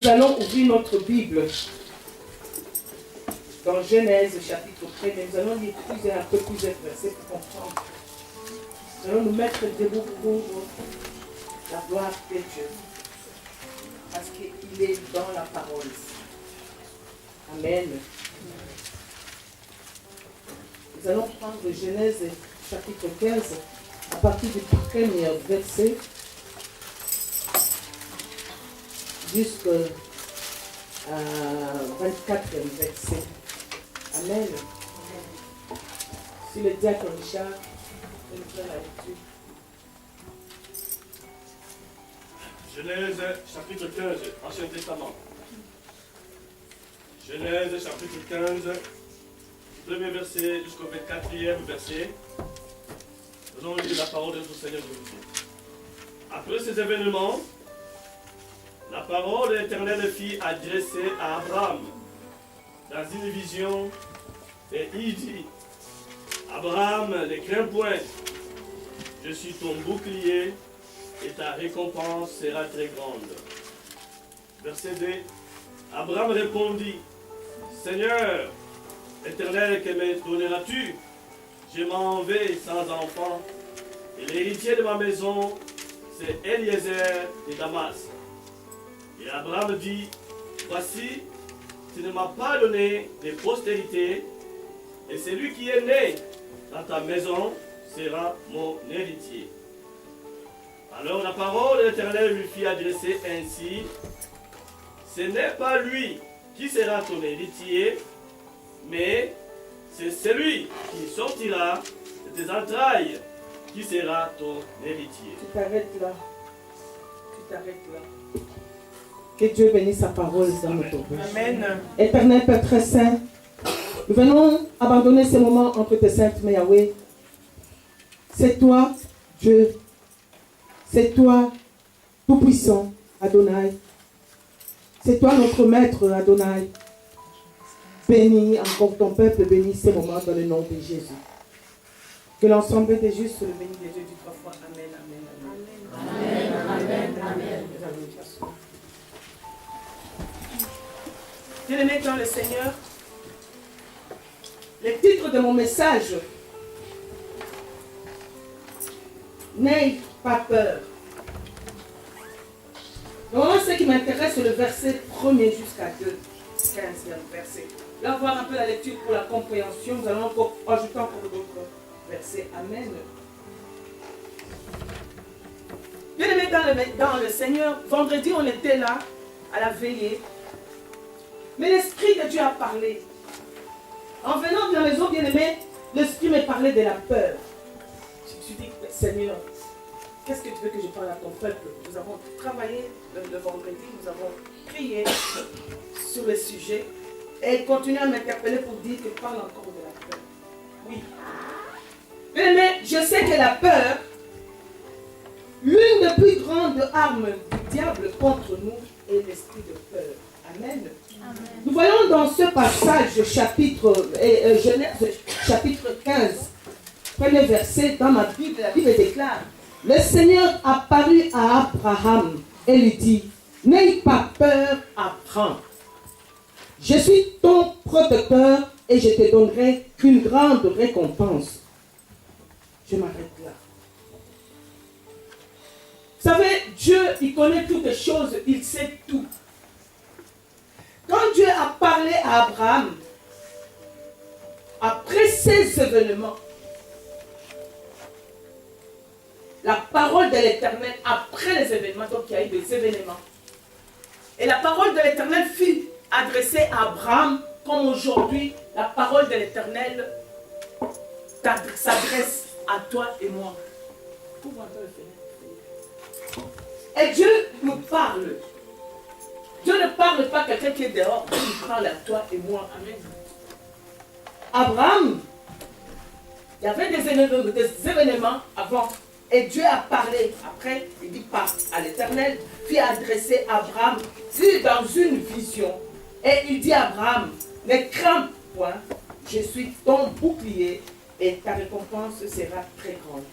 Nous allons ouvrir notre Bible dans Genèse chapitre 1. Nous allons lire un peu plusieurs versets pour comprendre. Nous allons nous mettre debout pour la gloire de Dieu. Parce qu'il est dans la parole. Amen. Nous allons prendre Genèse chapitre 15 à partir du premier verset jusqu'à 24e verset. Amen. Si le diacre Richard peut nous faire la lecture. Genèse chapitre 15, Ancien Testament. Genèse chapitre 15, premier verset jusqu'au 24e verset. Nous allons lire la parole de notre Seigneur Jésus. Après ces événements, la parole de l'Éternel fut adressée à Abraham dans une vision et il dit: Abraham, ne crains point, je suis ton bouclier et ta récompense sera très grande. Verset 2. Abraham répondit: Seigneur, Éternel, que me donneras-tu? Je m'en vais sans enfant, et l'héritier de ma maison, c'est Eliezer de Damas. Et Abraham dit: Voici, tu ne m'as pas donné de postérité, et celui qui est né dans ta maison sera mon héritier. Alors la parole de l'Éternel lui fit adresser ainsi: Ce n'est pas lui qui sera ton héritier, mais c'est celui qui sortira de tes entrailles qui sera ton héritier. Tu t'arrêtes là. Tu t'arrêtes là. Que Dieu bénisse sa parole dans notre vie. Amen. Éternel Père très saint, nous venons abandonner ces moments entre tes saintes mains, Yahweh. C'est toi, Dieu. C'est toi, Tout-Puissant, Adonai. C'est toi, notre Maître, Adonai. Bénis encore ton peuple, bénis ces moments dans le nom de Jésus. Que l'ensemble des justes le bénisse de Dieu du trois fois. Amen, amen, amen. Amen. Amen. Amen. Bien-aimés dans le Seigneur, le titre de mon message: N'aie pas peur. Normalement, ce qui m'intéresse, c'est le verset 1er jusqu'à 15e verset. Là, on va voir un peu la lecture pour la compréhension. Nous allons encore ajouter encore d'autres versets. Amen. Bien-aimés dans le Seigneur, vendredi, on était là, à la veillée. Mais l'Esprit de Dieu a parlé. En venant de la maison, bien-aimé, l'Esprit m'a parlé de la peur. Je me suis dit: Seigneur, qu'est-ce que tu veux que je parle à ton peuple? Nous avons travaillé le vendredi, nous avons prié sur le sujet. Et il continue à m'interpeller pour dire que parle encore de la peur. Oui. Bien-aimé, je sais que la peur, l'une des plus grandes armes du diable contre nous, est l'esprit de peur. Amen. Amen. Nous voyons dans ce passage, Genèse chapitre 15, premier verset, dans ma Bible, la Bible déclare: Le Seigneur apparut à Abraham et lui dit: N'aie pas peur, Abraham. Je suis ton protecteur et je te donnerai une grande récompense. Je m'arrête là. Vous savez, Dieu, il connaît toutes les choses, il sait tout. Quand Dieu a parlé à Abraham, après ces événements, la parole de l'Éternel, après les événements, donc il y a eu des événements, et la parole de l'Éternel fut adressée à Abraham, comme aujourd'hui, la parole de l'Éternel s'adresse à toi et moi. Et Dieu nous parle. Dieu ne parle pas à quelqu'un qui est dehors, Dieu nous parle à toi et moi. Amen. Abraham, il y avait des événements avant, et Dieu a parlé. Après, il dit pas à l'Éternel, puis a adressé Abraham, puis dans une vision, et il dit à Abraham: Ne crains point, je suis ton bouclier, et ta récompense sera très grande.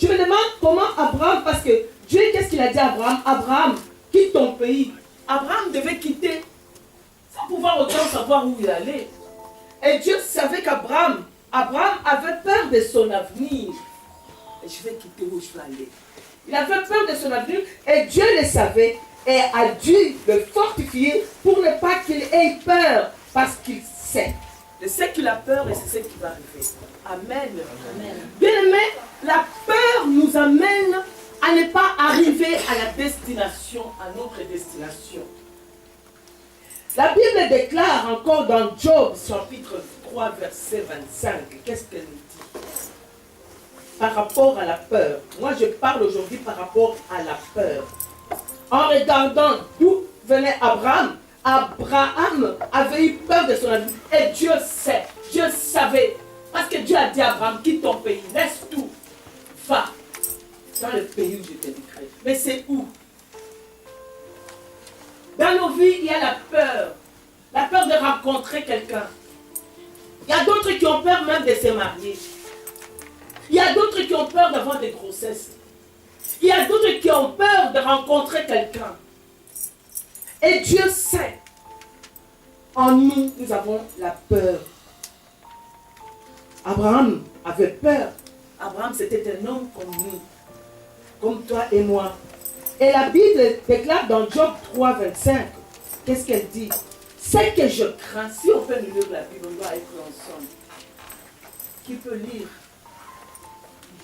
Je me demande comment Abraham, parce que Dieu, qu'est-ce qu'il a dit à Abraham? Abraham, quitte ton pays, Abraham devait quitter sans pouvoir autant savoir où il allait. Et Dieu savait qu'Abraham avait peur de son avenir. Et je vais quitter où je vais aller. Il avait peur de son avenir et Dieu le savait et a dû le fortifier pour ne pas qu'il ait peur parce qu'il sait. Il sait qu'il a peur et c'est ce qui va arriver. Amen. Amen. Bien-aimé, la peur nous amène à ne pas arriver à la destination, à notre destination. La Bible déclare encore dans Job, chapitre 3, verset 25, qu'est-ce qu'elle nous dit par rapport à la peur? Moi, je parle aujourd'hui par rapport à la peur. En regardant d'où venait Abraham, Abraham avait eu peur de son avenir. Et Dieu sait, Dieu savait. Parce que Dieu a dit à Abraham, quitte ton pays, laisse tout, va dans le pays où je t'indiquerai. Mais c'est où? Dans nos vies, il y a la peur de rencontrer quelqu'un. Il y a d'autres qui ont peur même de se marier. Il y a d'autres qui ont peur d'avoir des grossesses. Il y a d'autres qui ont peur de rencontrer quelqu'un. Et Dieu sait. En nous, nous avons la peur. Abraham avait peur. Abraham, c'était un homme comme nous, comme toi et moi. Et la Bible déclare dans Job 3, 25, qu'est-ce qu'elle dit? C'est que je crains. Si on peut nous lire la Bible, on doit être ensemble. Qui peut lire?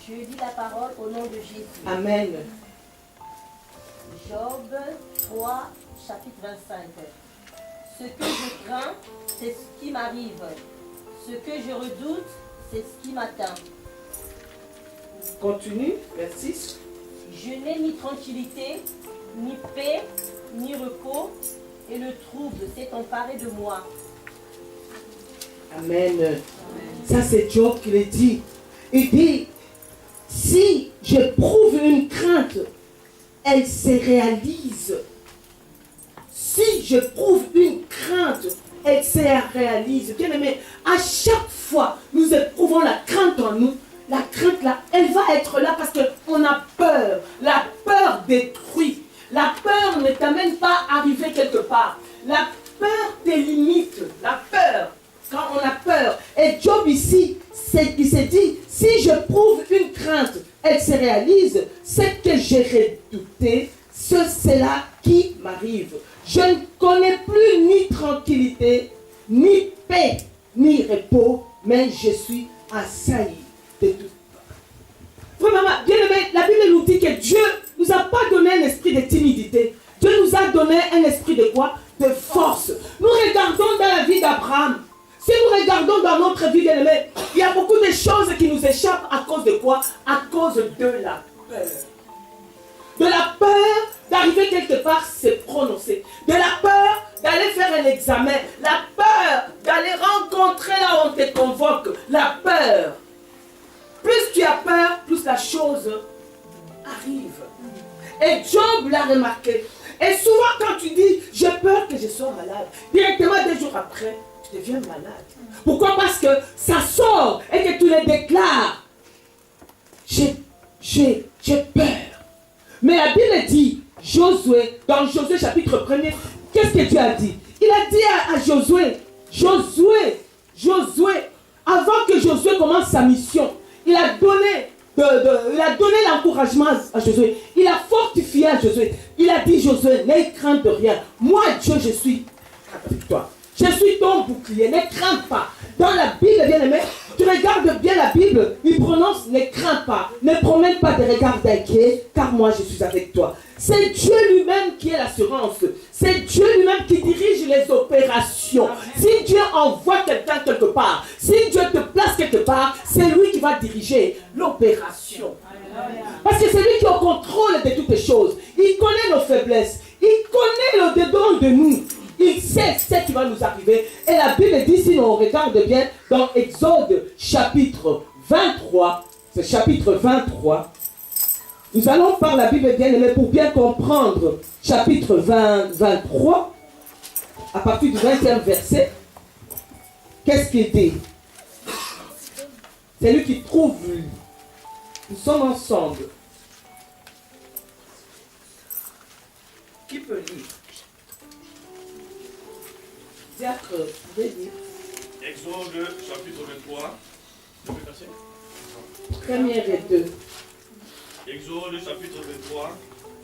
Je dis la parole au nom de Jésus. Amen. Job 3, chapitre 25. Ce que je crains, c'est ce qui m'arrive. Ce que je redoute, c'est ce qui m'atteint. Continue, vers 6. Je n'ai ni tranquillité, ni paix, ni repos, et le trouble s'est emparé de moi. Amen. Ça, c'est Job qui le dit. Il dit, si j'éprouve une crainte, elle se réalise. Si j'éprouve une crainte, elle se réalise. Bien aimé, à chaque fois, nous éprouvons la crainte en nous. La crainte là, elle va être là parce qu'on a peur. La peur détruit. La peur ne t'amène pas à arriver quelque part. La peur te limite. La peur, quand on a peur. Et Job ici, c'est qu'il s'est dit, si je prouve une crainte, elle se réalise. Ce que j'ai redouté, c'est là qui m'arrive. Je ne connais plus ni tranquillité, ni paix, ni repos, mais je suis assailli de tout. Vraiment, bien aimé, la Bible nous dit que Dieu ne nous a pas donné un esprit de timidité. Dieu nous a donné un esprit de quoi? De force. Nous regardons dans la vie d'Abraham. Si nous regardons dans notre vie, bien aimé, il y a beaucoup de choses qui nous échappent à cause de quoi? À cause de la peur. De la peur d'arriver quelque part, c'est prononcer. De la peur d'aller faire un examen. La peur d'aller rencontrer là où on te convoque. La peur. Plus tu as peur, plus la chose arrive. Et Job l'a remarqué. Et souvent quand tu dis, j'ai peur que je sois malade, directement 2 jours après, tu deviens malade. Pourquoi? Parce que ça sort et que tu le déclares. J'ai peur. Mais la Bible dit, Josué, dans Josué chapitre 1er, qu'est-ce que Dieu a dit? Il a dit à Josué, avant que Josué commence sa mission, il a donné l'encouragement à Josué. Il a fortifié à Josué. Il a dit, Josué, n'aie crainte de rien. Moi, Dieu, je suis avec toi. Je suis ton bouclier. Ne crains pas. Dans la Bible, bien aimé, tu regardes bien la Bible, il prononce ne crains pas. Ne promène pas de regard d'inquiet, car moi, je suis avec toi. C'est Dieu lui-même qui est l'assurance. C'est Dieu lui-même qui dirige les opérations. Si Dieu envoie quelqu'un quelque part, si Dieu te place quelque part, c'est lui qui va diriger l'opération. Parce que c'est lui qui est au contrôle de toutes les choses. Il connaît nos faiblesses. Il connaît le dedans de nous. Il sait ce qui va nous arriver. Et la Bible dit, si on regarde bien, dans Exode chapitre 23, c'est chapitre 23, nous allons par la Bible bien aimée pour bien comprendre chapitre 23, à partir du 20e verset. Qu'est-ce qu'il dit? C'est lui qui trouve. Nous sommes ensemble. Qui peut lire? Diacre, vous pouvez dire. Exode chapitre 23. Premier verset. Première et deux. Exode chapitre 23.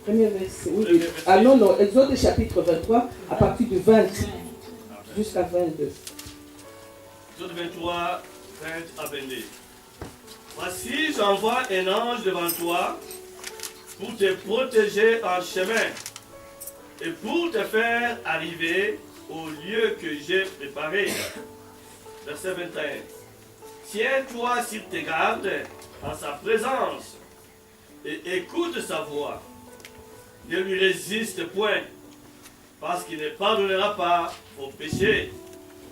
Premier verset. Oui, oui. Ah non, non. Exode chapitre 23, à partir du 20 jusqu'à 22. Exode 23, 20 à 22. Voici, j'envoie un ange devant toi pour te protéger en chemin et pour te faire arriver au lieu que j'ai préparé. Verset 21. Tiens-toi sur tes gardes en sa présence et écoute sa voix. Ne lui résiste point, parce qu'il ne pardonnera pas au péché,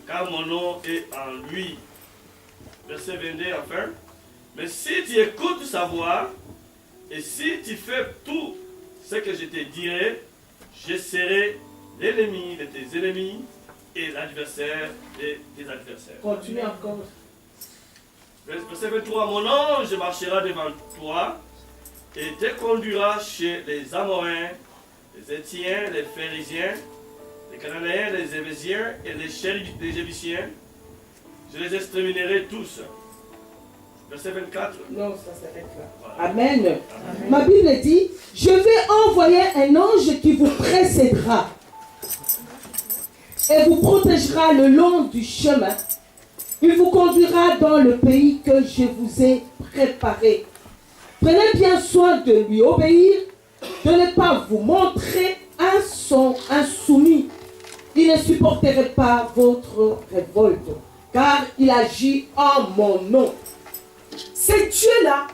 car mon nom est en lui. Verset 22 enfin. Mais si tu écoutes sa voix, et si tu fais tout ce que je te dirai, je serai l'ennemi de tes ennemis et l'adversaire de tes adversaires. Continue encore. Verset 23. Mon ange marchera devant toi et te conduira chez les Amoréens, les Étiens, les Phérésiens, les Cananéens, les Évésiens et les Jébusiens. Je les exterminerai tous. Verset 24. Non, ça s'arrête là. Voilà. Amen. Amen. Ma Bible dit, je vais envoyer un ange qui vous précédera et vous protégera le long du chemin. Il vous conduira dans le pays que je vous ai préparé. Prenez bien soin de lui obéir, de ne pas vous montrer insoumis. Il ne supporterait pas votre révolte, car il agit en mon nom. C'est Dieu-là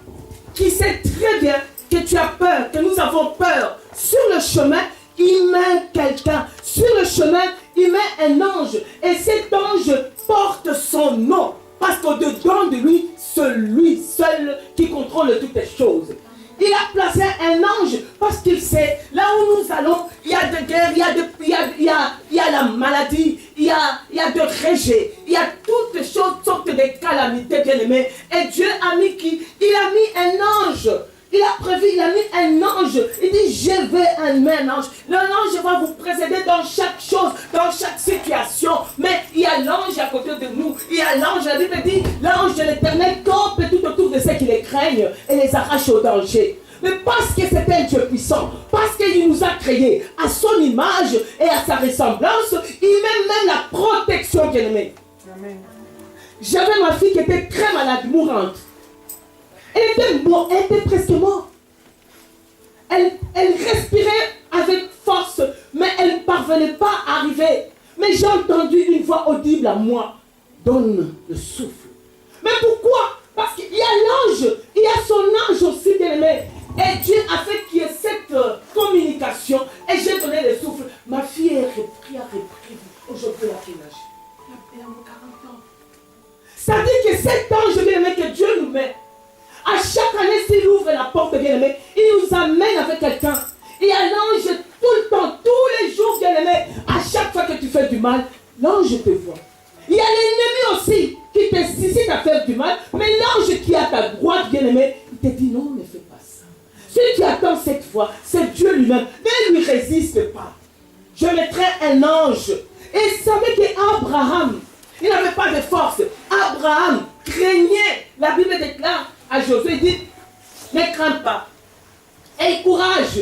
qui sait très bien que tu as peur, que nous avons peur. Sur le chemin, il met quelqu'un. Sur le chemin, il met un ange. Et cet ange porte son nom. Parce qu'au-dedans de lui, celui seul qui contrôle toutes les choses. Il a placé un ange parce qu'il sait, là où nous allons, il y a de guerre, il y a la maladie, il y a de rejet, il y a toutes choses, sortes de calamités, bien aimés. Et Dieu a mis qui? Il a mis un ange. Il a prévu, il a mis un ange. Il dit, je vais mettre un ange. L'ange va vous précéder dans chaque chose, dans chaque situation. Mais il y a l'ange à côté de nous. Il y a l'ange, la Bible dit, l'ange de l'Éternel campe tout autour de ceux qui les craignent et les arrache au danger. Mais parce que c'est un Dieu puissant, parce qu'il nous a créés à son image et à sa ressemblance, il met même la protection, bien aimé. J'avais ma fille qui était très malade, mourante. Elle était presque morte. Elle respirait avec force, mais elle ne parvenait pas à arriver. Mais j'ai entendu une voix audible à moi. Donne le souffle. Mais pourquoi? Parce qu'il y a l'ange, il y a son ange aussi, bien aimé. Et Dieu a fait qu'il y ait cette communication. Et j'ai donné le souffle. Ma fille est repris. Aujourd'hui, elle a quel âge? Elle a 40 ans. Ça dit que cet ange, bien aimé, que Dieu nous met. À chaque année, s'il ouvre la porte, bien aimé, il nous amène avec quelqu'un. Il y a l'ange tout le temps, tous les jours, bien aimé. À chaque fois que tu fais du mal, l'ange te voit. Il y a l'ennemi aussi qui t'incite à faire du mal, mais l'ange qui est à ta droite, bien aimé, il te dit non, ne fais pas ça. Si tu attends cette fois, c'est Dieu lui-même. Ne lui résiste pas. Je mettrai un ange. Et vous savez qu'Abraham, il n'avait pas de force. Abraham craignait. La Bible déclare à Josué, il dit, ne crains pas. Aie courage.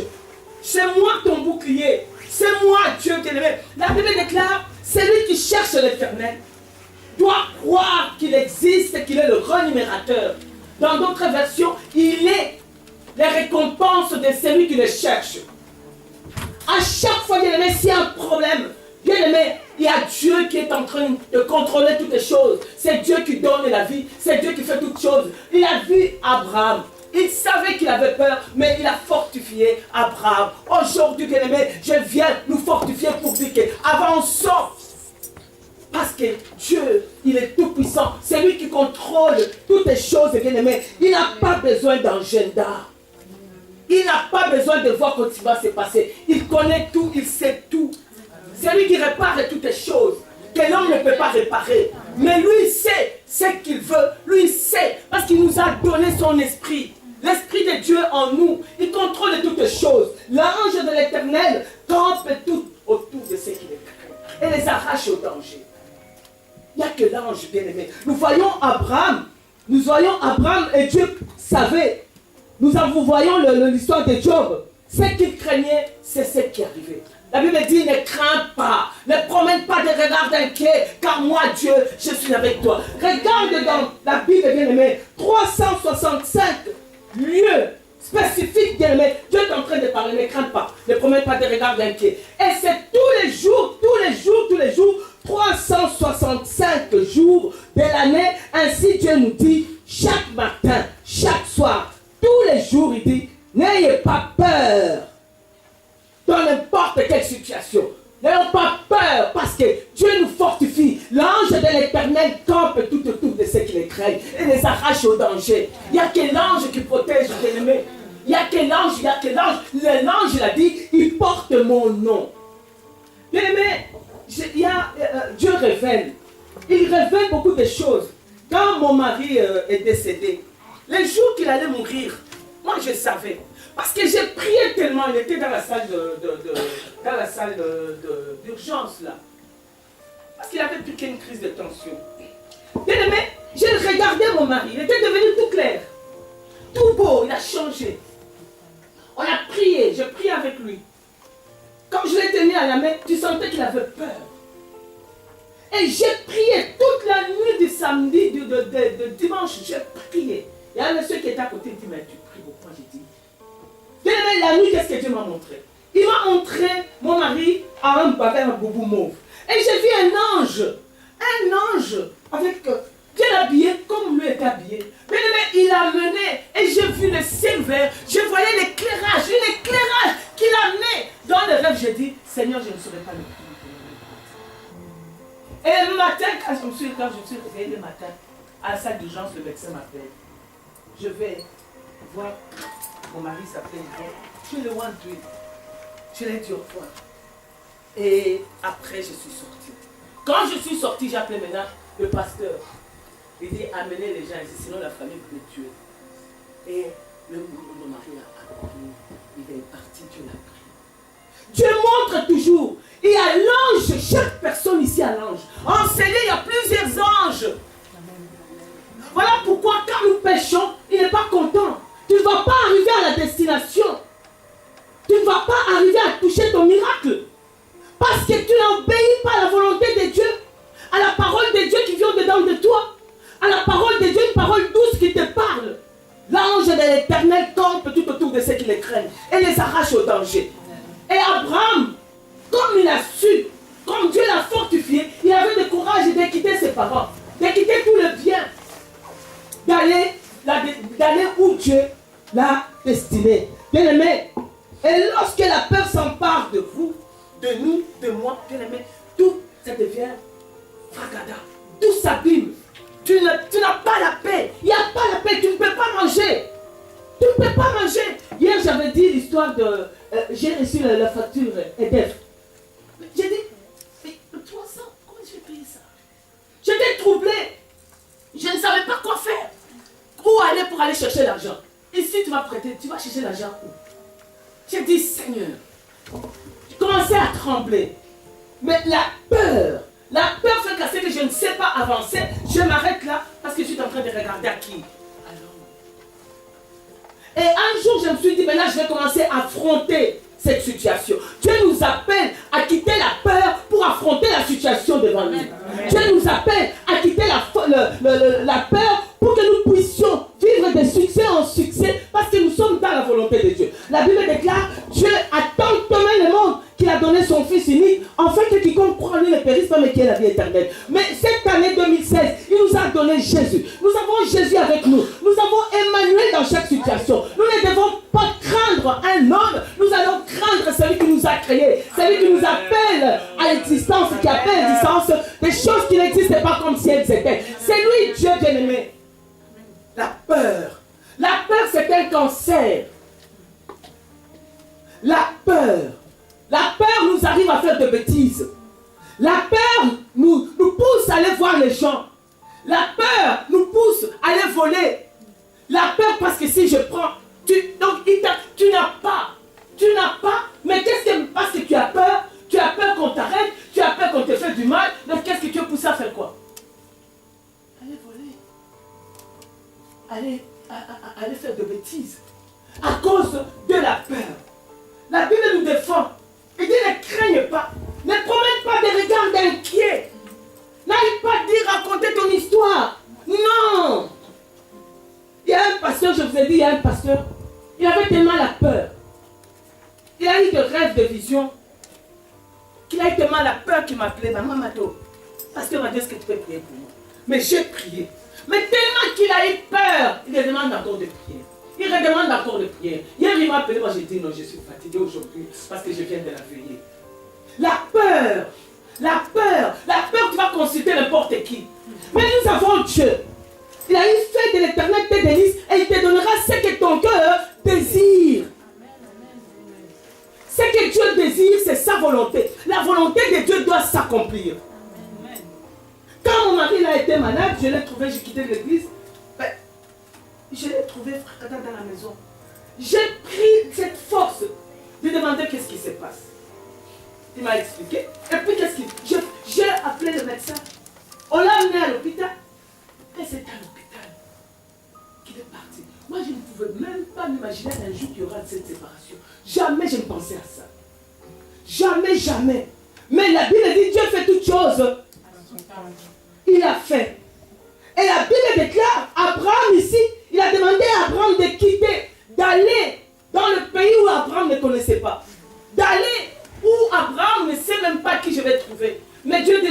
C'est moi ton bouclier. C'est moi Dieu qui est. La Bible déclare, celui qui cherche l'Éternel doit croire qu'il existe, qu'il est le rémunérateur. Dans d'autres versions, il est les récompenses de celui qui le cherche. À chaque fois, bien aimé, s'il y a un problème, bien aimé, il y a Dieu qui est en train de contrôler toutes les choses. C'est Dieu qui donne la vie. C'est Dieu qui fait toutes choses. Il a vu Abraham. Il savait qu'il avait peur, mais il a fortifié Abraham. Aujourd'hui, bien aimé, je viens nous fortifier pour dire qu'avançons. Parce que Dieu, il est tout puissant. C'est lui qui contrôle toutes les choses, bien aimé. Il n'a pas besoin d'agenda. Il n'a pas besoin de voir quand il va se passer. Il connaît tout, il sait tout. C'est lui qui répare toutes les choses que l'homme ne peut pas réparer. Mais lui, il sait ce qu'il veut. Lui, il sait parce qu'il nous a donné son esprit. L'esprit de Dieu en nous. Il contrôle toutes les choses. L'ange de l'Éternel campe tout autour de ce qu'il est. et les arrache au danger. Il n'y a que l'ange bien-aimé. Nous voyons Abraham et Dieu savait. Nous voyons l'histoire de Job. Ce qu'il craignait, c'est ce qui arrivait. La Bible dit, ne crains pas, ne promène pas de regard d'inquiet, car moi, Dieu, je suis avec toi. Regarde dans la Bible, bien-aimé, 365 lieux spécifiques, bien-aimé. Dieu est en train de parler, ne crains pas, ne promène pas de regard d'inquiet. Et c'est tous les jours, 365 jours de l'année. Ainsi, Dieu nous dit, chaque matin, chaque soir, tous les jours, il dit, n'ayez pas peur. Dans n'importe quelle situation. N'ayons pas peur parce que Dieu nous fortifie. L'ange de l'Éternel campe tout autour de ceux qui les craignent et les arrache au danger. Il n'y a que l'ange qui protège les ennemis. Il n'y a que l'ange, L'ange, il a dit, il porte mon nom. Bien aimé, Dieu révèle. Il révèle beaucoup de choses. Quand mon mari est décédé, les jours qu'il allait mourir, moi je savais. Parce que j'ai prié tellement, il était dans la salle d'urgence là. Parce qu'il avait plus qu'une crise de tension. Bien aimé, j'ai regardé mon mari, il était devenu tout clair. Tout beau, il a changé. On a prié, j'ai prié avec lui. Quand je l'ai tenu à la main, tu sentais qu'il avait peur. Et j'ai prié toute la nuit du samedi, de dimanche, j'ai prié. Il y a un monsieur qui était à côté, il dit, mais tu pries pourquoi? J'ai dit, la nuit, qu'est-ce que Dieu m'a montré? Il m'a montré mon mari à un boubou mauve. Et j'ai vu un ange avec bien habillé comme lui était habillé. Mais il a mené et j'ai vu le ciel vert. Je voyais l'éclairage qu'il a amené. Dans le rêve, j'ai dit, Seigneur, je ne saurais pas le prix. Et le matin, quand je me suis réveillé le matin, à la salle d'urgence, le médecin m'appelle. Je vais voir. Mon mari s'appelle Yvon. Tu le one tweet. Je l'ai dit au revoir. Et après, je suis sortie. Quand je suis sortie, j'ai appelé maintenant le pasteur. Il dit, amenez les gens ici, sinon la famille peut les tuer. Et mon mari a appris. Il est parti, Dieu l'a pris. Dieu montre toujours. Il y a l'ange, chaque personne ici a l'ange. En scellé, il y a plusieurs anges. Voilà pourquoi quand nous péchons, il n'est pas content. Tu ne vas pas arriver à la destination. Tu ne vas pas arriver à toucher ton miracle. Parce que tu n'obéis pas à la volonté de Dieu. À la parole de Dieu qui vient dedans de toi. À la parole de Dieu, une parole douce qui te parle. L'ange de l'Éternel campe tout autour de ceux qui les craignent. Et les arrache au danger. Et Abraham, comme il a su, comme Dieu l'a fortifié, il avait le courage de quitter ses parents. De quitter tout le bien. D'aller où Dieu l'a destiné. Bien aimé, et lorsque la peur s'empare de vous, de nous, de moi, bien aimé, tout ça devient fracada. Tout s'abîme. Tu n'as pas la paix. Il n'y a pas la paix. Tu ne peux pas manger. Tu ne peux pas manger. Hier, j'avais dit l'histoire de... j'ai reçu la facture EDF. J'ai dit, mais 300, comment je vais payer ça? J'étais troublé. Je ne savais pas quoi faire. Où aller pour aller chercher l'argent? Ici, tu vas prêter, tu vas chercher l'argent où? J'ai dit, Seigneur, je commençais à trembler. Mais la peur fait que je ne sais pas avancer. Je m'arrête là parce que je suis en train de regarder à qui. Et un jour, je me suis dit, maintenant, je vais commencer à affronter cette situation. Dieu nous appelle à quitter la peur pour affronter la situation devant nous. Dieu nous appelle à quitter la peur pour que nous puissions vivre de succès en succès parce que nous sommes dans la volonté de Dieu. La Bible déclare, Dieu a tant aimé le monde qu'il a donné son Fils unique, afin que quiconque croit en lui ne périsse pas mais qu'il ait la vie éternelle. Mais cette année 2016, il nous a donné Jésus. Nous avons Jésus avec nous. Nous avons Emmanuel dans chaque situation. Nous ne devons pas craindre un homme, nous allons craindre celui qui nous a créés, celui qui nous appelle à l'existence, qui appelle à l'existence des choses qui n'existaient pas comme si elles étaient. C'est lui, Dieu bien-aimé. La peur. La peur, c'est un cancer. La peur. La peur nous arrive à faire de bêtises. La peur nous pousse à aller voir les gens. La peur nous pousse à aller voler. La peur parce que si je prends, tu n'as pas, mais qu'est-ce que parce que tu as peur, Tu as peur qu'on t'arrête, tu as peur qu'on te fait du mal. Donc qu'est-ce que tu es poussé à faire quoi? Allez voler. Allez faire de bêtises. À cause de la peur. La Bible nous défend. Il dit ne craigne pas. Ne promène pas des regards inquiets. N'arrive pas à dire raconter ton histoire. Non. Il y a un pasteur, je vous ai dit, il y a un pasteur. Il avait tellement la peur. Il a eu de rêves, de visions. Qu'il a eu tellement la peur qu'il m'a appelé. Maman Mato, pasteur m'a dit, est-ce que tu peux prier pour moi? Mais j'ai prié. Mais tellement qu'il a eu peur, il demande encore de prier. Il redemande encore de prier. Hier, il m'a appelé, moi j'ai dit non, je suis fatigué aujourd'hui parce que je viens de la veiller. La peur, tu vas consulter n'importe qui. Mais nous avons Dieu. Il a eu fait de l'éternel tes délices et il te donnera ce que ton cœur désire. Ce que Dieu désire, c'est sa volonté. La volonté de Dieu doit s'accomplir. Quand mon mari a été malade, je l'ai trouvé, j'ai quitté l'église. Je l'ai trouvé dans la maison. J'ai pris cette force de demander qu'est-ce qui se passe. Il m'a expliqué. Et puis qu'est-ce qu'il... J'ai appelé le médecin. On l'a amené à l'hôpital. Et c'est à l'hôpital qu'il est parti. Moi, je ne pouvais même pas m'imaginer un jour qu'il y aura cette séparation. Jamais je ne pensais à ça. Jamais, jamais. Mais la Bible dit Dieu fait toutes choses. Il a fait. Et la Bible déclare, Abraham ici, il a demandé à Abraham de quitter, d'aller dans le pays où Abraham ne connaissait pas. D'aller où Abraham ne sait même pas qui je vais trouver. Mais Dieu a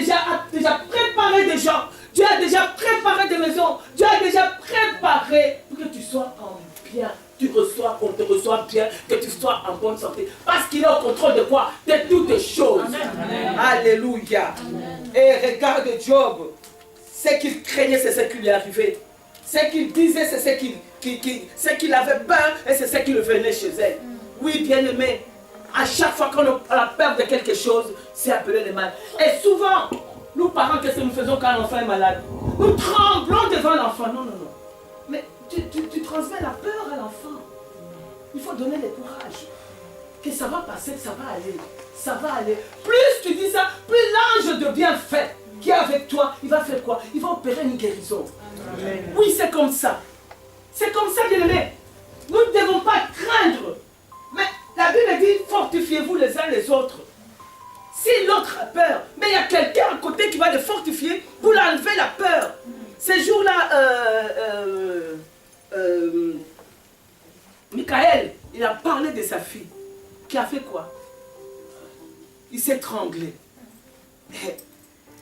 déjà préparé des gens. Dieu a déjà préparé des maisons. Dieu a déjà préparé pour que tu sois en bien. Qu'on te reçoive bien, que tu sois en bonne santé. Parce qu'il est au contrôle de quoi? De toutes choses. Amen. Alléluia. Amen. Et regarde Job. Ce qu'il craignait, c'est ce qui lui arrivait. Ce qu'il disait, c'est ce qu'il avait peur et c'est ce qui lui venait chez elle. Oui, bien-aimé, à chaque fois qu'on a peur de quelque chose, c'est appelé le mal. Et souvent, nous parents, qu'est-ce que nous faisons quand l'enfant est malade? Nous tremblons devant l'enfant. Non, non, non. Mais tu transmets la peur à l'enfant. Il faut donner le courage. Que ça va passer, ça va aller. Ça va aller. Plus tu dis ça, plus l'ange de bienfait qui est avec toi, il va faire quoi? Il va opérer une guérison. Amen. Oui, c'est comme ça. C'est comme ça, bien-aimé. Nous ne devons pas craindre. Mais la Bible dit, fortifiez-vous les uns les autres. Si l'autre a peur, mais il y a quelqu'un à côté qui va le fortifier pour l'enlever la peur. Ces jours-là, Michael, il a parlé de sa fille, qui a fait quoi? Il s'est étranglé.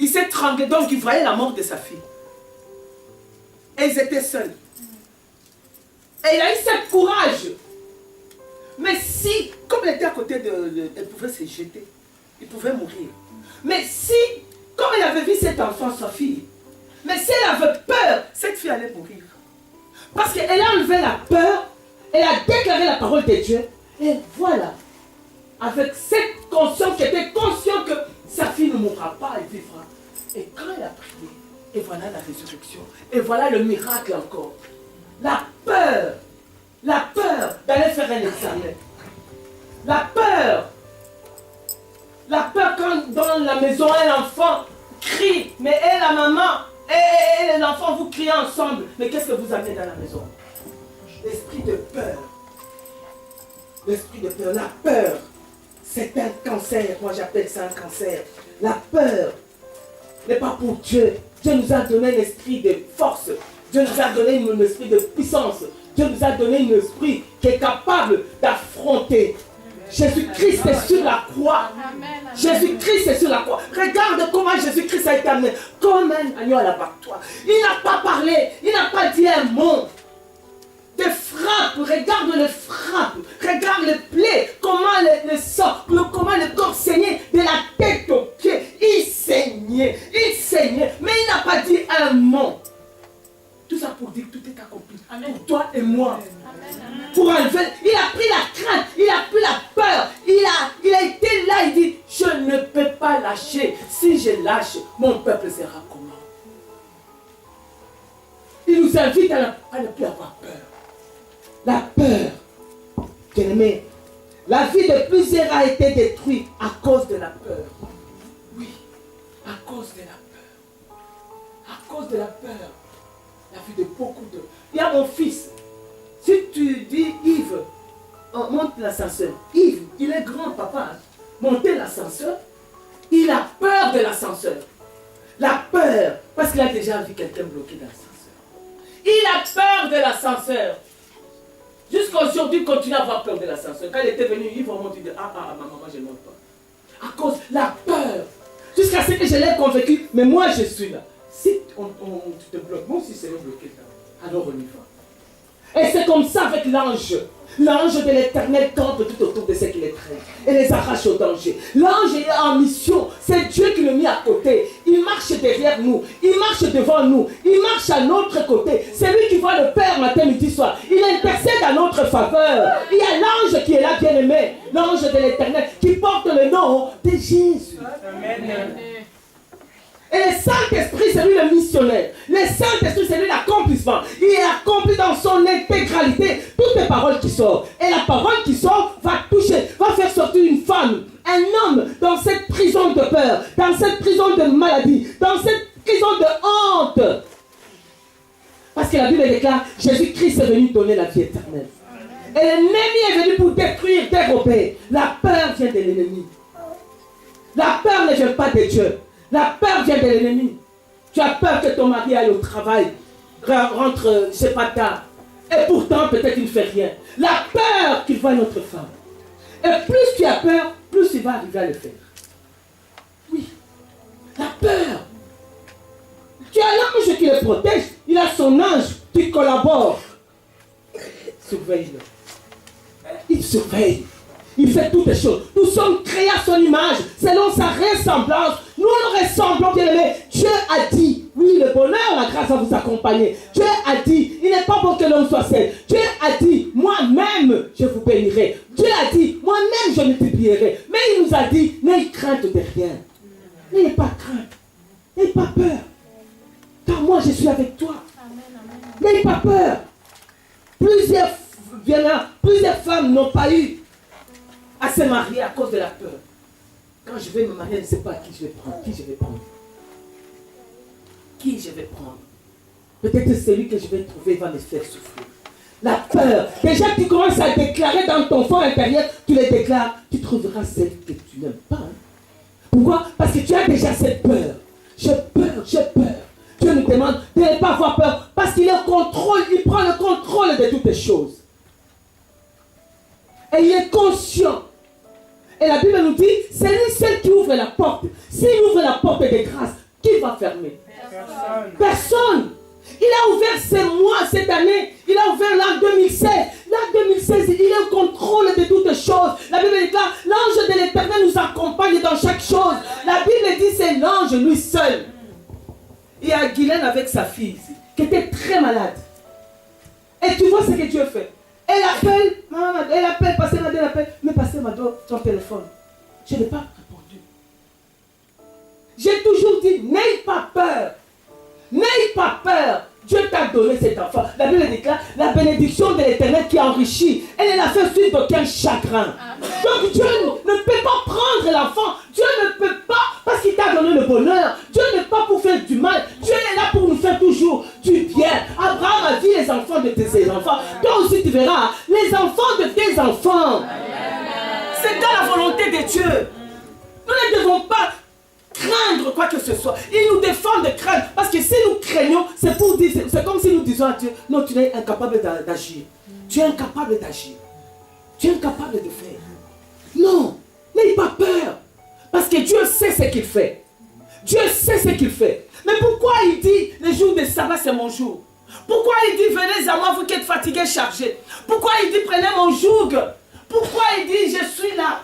Il s'est étranglé, donc il voyait la mort de sa fille. Et ils étaient seuls. Et il a eu ce courage. Mais si, comme il était à côté elle pouvait se jeter, il pouvait mourir. Mais si, comme il avait vu cet enfant, sa fille, mais si elle avait peur, cette fille allait mourir. Parce qu'elle a enlevé la peur, elle a déclaré la parole de Dieu, et voilà, avec cette conscience, qui était consciente que sa fille ne mourra pas, elle vivra. Et quand elle a prié, et voilà la résurrection, et voilà le miracle encore. La peur d'aller faire un examen. La peur quand dans la maison, un enfant crie, mais elle, la maman, et l'enfant, vous criez ensemble. Mais qu'est-ce que vous amenez dans la maison? L'esprit de peur. L'esprit de peur. La peur, c'est un cancer. Moi, j'appelle ça un cancer. La peur n'est pas pour Dieu. Dieu nous a donné l'esprit de force. Dieu nous a donné un esprit de puissance. Dieu nous a donné un esprit qui est capable d'affronter. Jésus-Christ est sur la croix. Jésus-Christ est sur la croix. Regarde comment Jésus-Christ a été amené comme un agneau à l'abattoir. Il n'a pas parlé, il n'a pas dit un mot. Des frappes, regarde les frappes, regarde les plaies, comment le sang, comment le corps saignait de la tête aux pieds. Il saignait, mais il n'a pas dit un mot. Tout ça pour dire que tout est accompli. Amen. Pour toi et moi. Amen. Pour enlever, il a pris la crainte, il a pris la peur, il a été là, il dit, je ne peux pas lâcher. Si je lâche, mon peuple sera comment? Il nous invite à ne plus avoir peur. La peur, bien aimé, La vie de plusieurs a été détruite à cause de la peur. Oui, à cause de la peur. À cause de la peur. La vie de beaucoup de... Il y a mon fils. Si tu dis Yves, on monte l'ascenseur. Yves, il est grand, papa. Montez l'ascenseur. Il a peur de l'ascenseur. La peur, parce qu'il a déjà vu quelqu'un bloqué dans l'ascenseur. Il a peur de l'ascenseur. Jusqu'à aujourd'hui, il continue à avoir peur de l'ascenseur. Quand il était venu, il va monter, il dit, maman, je ne monte pas. À cause de la peur. Jusqu'à ce que je l'ai convaincu, mais moi je suis là. Si tu te bloques, moi aussi c'est bloqué là. Alors on y va. Et c'est comme ça avec l'ange. L'ange de l'Éternel campe tout autour de ceux qui les traînent et les arrache au danger. L'ange est en mission. C'est Dieu qui le met à côté. Il marche derrière nous. Il marche devant nous. Il marche à notre côté. C'est lui qui voit le Père matin, midi, soir. Il intercède à notre faveur. Il y a l'ange qui est là, bien aimé. L'ange de l'Éternel qui porte le nom de Jésus. Amen. Et le Saint-Esprit, c'est lui le missionnaire. Le Saint-Esprit, c'est lui l'accomplissement. Il est accompli dans son intégralité toutes les paroles qui sortent. Et la parole qui sort va toucher, va faire sortir une femme, un homme dans cette prison de peur, dans cette prison de maladie, dans cette prison de honte. Parce que la Bible déclare, Jésus-Christ est venu donner la vie éternelle. Et l'ennemi est venu pour détruire, dérober. La peur vient de l'ennemi. La peur ne vient pas de Dieu. La peur vient de l'ennemi. Tu as peur que ton mari aille au travail, rentre, je ne sais pas, tard. Et pourtant, peut-être il ne fait rien. La peur qu'il voit notre femme. Et plus tu as peur, plus il va arriver à le faire. Oui. La peur. Tu as l'ange qui le protège. Il a son ange qui collabore. Surveille-le. Il surveille. Il fait toutes les choses. Nous sommes créés à son image, selon sa ressemblance. Nous le ressemblons, bien aimé. Dieu a dit, oui, le bonheur, la grâce va vous accompagner. Dieu a dit, il n'est pas bon que l'homme soit seul. Dieu a dit, moi-même, je vous bénirai. Dieu a dit, moi-même, je multiplierai. Mais il nous a dit, n'ayez crainte de rien. N'ayez pas crainte. N'ayez pas peur. Car moi, je suis avec toi. N'ayez pas peur. Plusieurs femmes n'ont pas eu à se marier à cause de la peur. Quand je vais me marier, je ne sais pas qui je vais prendre. Qui je vais prendre? Qui je vais prendre? Peut-être celui que je vais trouver va me faire souffrir. La peur. Déjà, tu commences à déclarer dans ton fort intérieur, tu les déclares, tu trouveras celle que tu n'aimes pas. Hein? Pourquoi? Parce que tu as déjà cette peur. J'ai peur, j'ai peur. Dieu nous demande de ne pas avoir peur parce qu'il il prend le contrôle de toutes les choses. Et il est conscient. Et la Bible nous dit, c'est lui seul qui ouvre la porte. S'il ouvre la porte de grâce, qui va fermer? Personne. Il a ouvert ces mois, cette année. Il a ouvert l'an 2016. L'an 2016, il est au contrôle de toutes choses. La Bible déclare, l'ange de l'Éternel nous accompagne dans chaque chose. La Bible dit, c'est l'ange lui seul. Il y a Guylaine avec sa fille ici, qui était très malade. Et tu vois ce que Dieu fait. Elle appelle, maman, elle appelle, Pasteur Mado, elle appelle, mais Pasteur Mado, ton téléphone. Je n'ai pas répondu. J'ai toujours dit, n'aie pas peur. N'aie pas peur. Dieu t'a donné cet enfant. La Bible déclare, la bénédiction de l'Éternel qui enrichit, elle ne la fait suivre d'aucun chagrin. Donc Dieu ne peut pas prendre l'enfant. Dieu ne peut pas, parce qu'il t'a donné le bonheur. Dieu n'est pas pour faire du mal. Dieu est là pour nous faire toujours du bien. Abraham a vu les enfants de ses enfants. Toi aussi tu verras les enfants de tes enfants. C'est dans la volonté de Dieu. Nous ne devons pas craindre quoi que ce soit. Il nous défend de craindre. Parce que si nous craignons, c'est pour dire, c'est comme si nous disions à Dieu, non, tu es incapable d'agir. Tu es incapable d'agir. Tu es incapable de faire. Non, n'aie pas peur. Parce que Dieu sait ce qu'il fait. Dieu sait ce qu'il fait. Mais pourquoi il dit, le jour de sabbat, c'est mon jour? Pourquoi il dit, venez à moi, vous qui êtes fatigués, chargés? Pourquoi il dit, prenez mon joug? Pourquoi il dit, je suis là?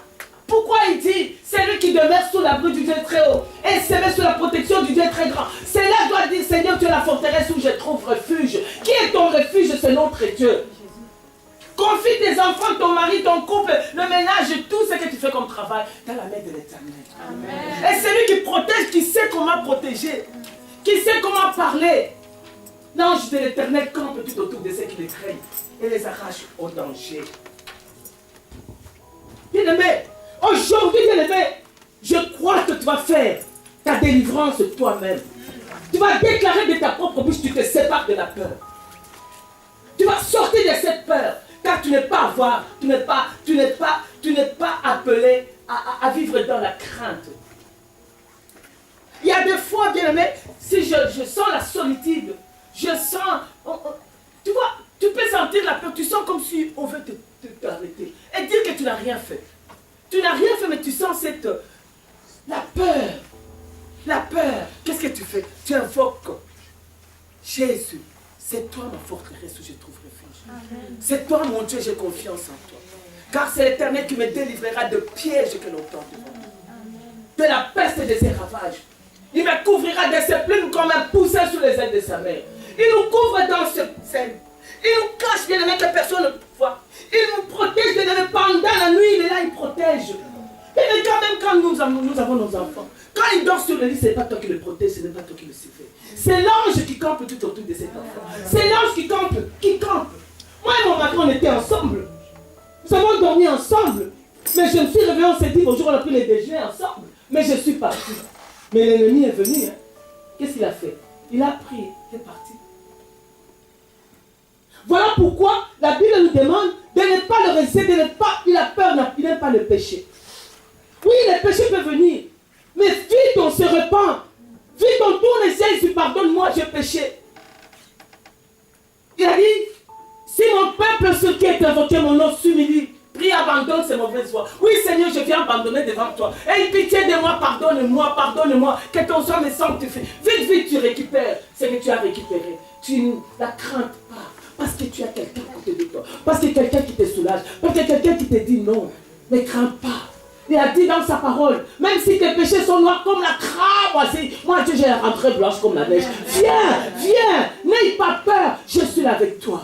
Pourquoi il dit, c'est lui qui demeure sous l'abri du Dieu très haut et se met sous la protection du Dieu très grand? C'est là doit dire, Seigneur, tu es la forteresse où je trouve refuge. Qui est ton refuge? C'est notre Dieu. Confie tes enfants, ton mari, ton couple, le ménage, tout ce que tu fais comme travail dans la main de l'Éternel. Et c'est lui qui protège, qui sait comment protéger, qui sait comment parler. L'ange de l'Éternel campe tout autour de ceux qui les craignent et les arrache au danger. Bien-aimé, aujourd'hui, bien-aimé, je crois que tu vas faire ta délivrance toi-même. Tu vas déclarer de ta propre bouche, tu te sépares de la peur. Tu vas sortir de cette peur, car tu n'es pas à voir, tu n'es pas appelé à vivre dans la crainte. Il y a des fois, bien-aimé, si je sens la solitude, je sens, tu vois, tu peux sentir la peur, tu sens comme si on veut t'arrêter et dire que tu n'as rien fait. Tu n'as rien fait, mais tu sens la peur. La peur. Qu'est-ce que tu fais? Tu invoques Jésus. C'est toi ma forteresse où je trouve refuge. C'est toi mon Dieu, j'ai confiance en toi. Car c'est l'Éternel qui me délivrera de pièges que l'on tend devant moi. De la peste et de ses ravages. Il me couvrira de ses plumes comme un poussin sous les ailes de sa mère. Il nous couvre dans ce sein. Il nous cache, bien aimé, que personne ne voit. Il nous protège, bien aimé, pendant la nuit, il est là, il protège. Et quand même quand nous avons nos enfants, quand ils dorment sur le lit, ce n'est pas toi qui le protège, ce n'est pas toi qui le surveille. C'est l'ange qui campe tout autour de cet enfant. C'est l'ange qui campe. Moi et mon mari, on était ensemble. Nous avons dormi ensemble. Mais je me suis réveillé, on s'est dit, bonjour, on a pris les déjeuners ensemble. Mais je suis parti. Mais l'ennemi est venu. Hein. Qu'est-ce qu'il a fait? Il a pris, il est parti. Voilà pourquoi la Bible nous demande de ne pas le rester, il a peur, il n'aime pas le péché. Oui, le péché peut venir. Mais vite, on se repent. Vite, on tourne et Jésus, pardonne-moi, j'ai péché. Il a dit, si mon peuple, ceux qui est invoqué mon nom, s'humilie, prie, abandonne ces mauvaises voies. Oui, Seigneur, je viens abandonner devant toi. Aie pitié de moi, pardonne-moi, que ton sang me sanctifie. Vite, vite, tu récupères ce que tu as récupéré. Tu ne la crains pas, parce que tu as quelqu'un à côté de toi, parce que quelqu'un qui te soulage, parce que quelqu'un qui te dit non. Ne crains pas. Il a dit dans sa parole, même si tes péchés sont noirs comme la crabe, moi Dieu, j'ai la rentrée blanche comme la neige. Viens, n'aie pas peur, je suis là avec toi.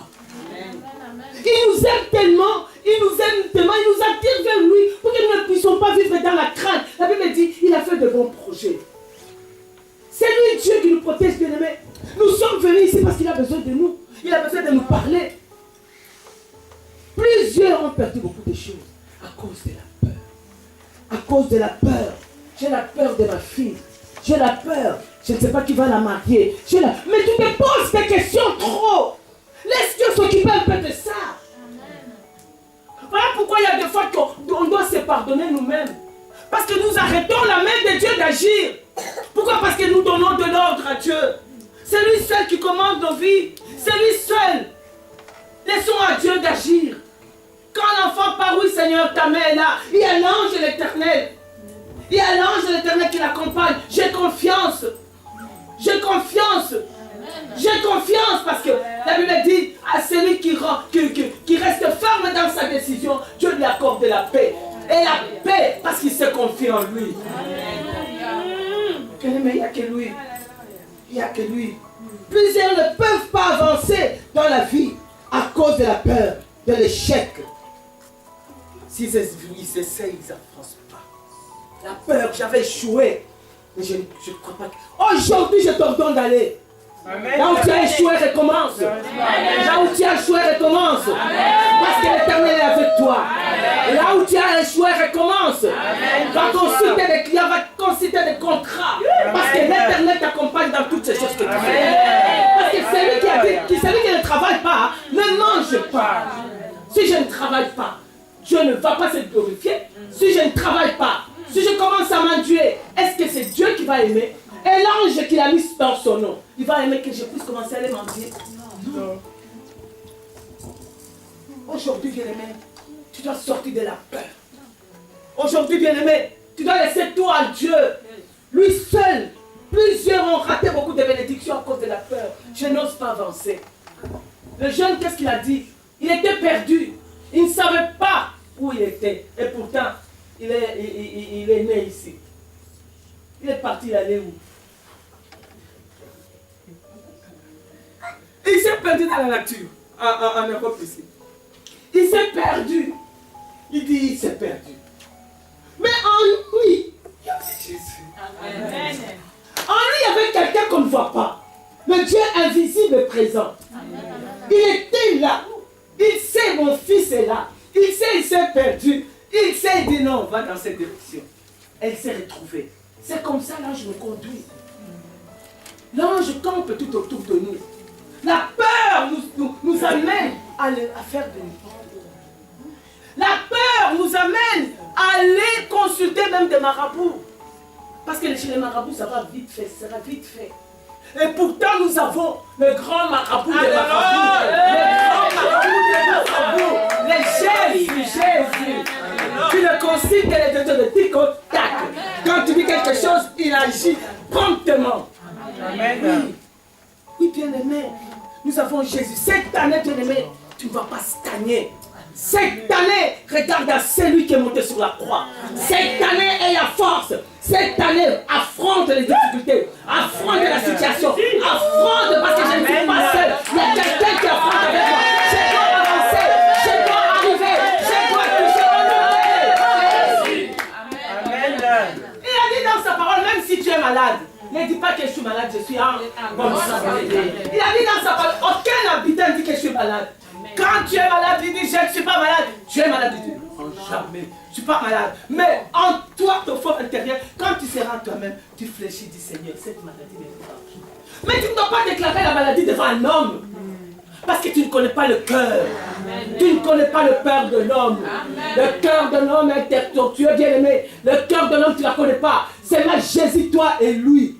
Il nous aime tellement, il nous attire vers lui pour que nous ne puissions pas vivre dans la crainte. La Bible dit, il a fait de bons projets. C'est lui Dieu qui nous protège, bien-aimés. Nous sommes venus ici parce qu'il a besoin de nous. Il a besoin de nous parler. Plusieurs ont perdu beaucoup de choses à cause de la peur. À cause de la peur. J'ai la peur de ma fille. J'ai la peur. Je ne sais pas qui va la marier. Mais tu te poses des questions trop. Laisse Dieu s'occuper un peu de ça. Voilà pourquoi il y a des fois qu'on doit se pardonner nous-mêmes. Parce que nous arrêtons la main de Dieu d'agir. Pourquoi? Parce que nous donnons de l'ordre à Dieu. C'est lui seul qui commande nos vies. C'est lui seul. Laissons à Dieu d'agir. Quand l'enfant part, oui Seigneur, ta main est là. Il y a l'ange de l'Éternel. Il y a l'ange de l'Éternel qui l'accompagne. J'ai confiance. J'ai confiance. J'ai confiance parce que la Bible dit à celui qui reste ferme dans sa décision, Dieu lui accorde la paix. Et la paix parce qu'il se confie en lui. Mais il n'y a que lui. Il n'y a que lui. Plusieurs ne peuvent pas avancer dans la vie à cause de la peur, de l'échec. S'ils essayent, ils n'avancent pas. La peur, j'avais échoué. Mais je ne crois pas que... Aujourd'hui, je t'ordonne d'aller. Amen. Là où tu as échoué, recommence. Là où tu as échoué, recommence. Parce que l'Éternel est avec toi. Amen. Là où tu as échoué, recommence. Amen. Va consulter des clients, va consulter des contrats. Parce que l'Éternel t'accompagne dans toutes ces choses que tu fais. Parce que celui qui a dit, celui qui ne travaille pas, ne mange pas. Si je ne travaille pas, je ne vais pas se glorifier. Si je ne travaille pas, si je commence à m'enduer, est-ce que c'est Dieu qui va aimer? Et l'ange qu'il a mis dans son nom, il va aimer que je puisse commencer à les mendier? Non. Aujourd'hui, bien-aimé, tu dois sortir de la peur. Aujourd'hui, bien-aimé, tu dois laisser tout à Dieu. Lui seul. Plusieurs ont raté beaucoup de bénédictions à cause de la peur. Je n'ose pas avancer. Le jeune, qu'est-ce qu'il a dit? Il était perdu. Il ne savait pas où il était. Et pourtant, il est né ici. Il est parti, il allait où? Il s'est perdu dans la nature, en Europe ici. Il s'est perdu. Il dit, il s'est perdu. Mais en lui, il y avait Jésus. Amen. En lui, il y avait quelqu'un qu'on ne voit pas. Le Dieu invisible présent. Amen. Il était là. Il sait, mon fils est là. Il sait, il s'est perdu. Il s'est dit non, va dans cette direction. Elle s'est retrouvée. C'est comme ça l'ange nous conduit. L'ange campe tout autour de nous. La peur nous amène à faire de n'importe quoi. La peur nous amène à aller consulter même des marabouts. Parce que chez les marabouts, ça va vite fait, ça sera vite fait. Et pourtant, nous avons le grand marabout des marabouts. Le grand marabout des marabouts. Les Jésus. Tu le consultes et les deux de tic-tac. Quand tu dis quelque chose, il agit promptement. Amen. Oui, bien-aimé. Nous avons Jésus. Cette année, bien-aimé, tu ne vas pas stagner. Cette année, regarde à celui qui est monté sur la croix. Cette année, aie la force. Cette année, affronte les difficultés. Affronte la situation. Affronte parce que je ne suis pas seul. Il y a quelqu'un qui affronte avec moi. Je dois avancer. Je dois arriver. Je dois toucher mon Amen. Il a dit dans sa parole, même si tu es malade, ne dis pas que je suis malade, je suis en bonne santé. Il a dit dans sa parole, aucun habitant dit que je suis malade. Quand tu es malade, il dit je ne suis pas malade. Tu es malade, il dit non, jamais. Je ne suis pas malade. Mais en toi, ton fort intérieur, quand tu seras toi-même, tu fléchis, dis Seigneur, cette maladie n'est pas. Mais tu ne dois pas déclarer la maladie devant un homme. Parce que tu ne connais pas le cœur. Tu ne connais pas le cœur de l'homme. Le cœur de l'homme est tortueux, bien-aimé. Le cœur de l'homme, tu ne la connais pas. C'est là Jésus, toi et lui.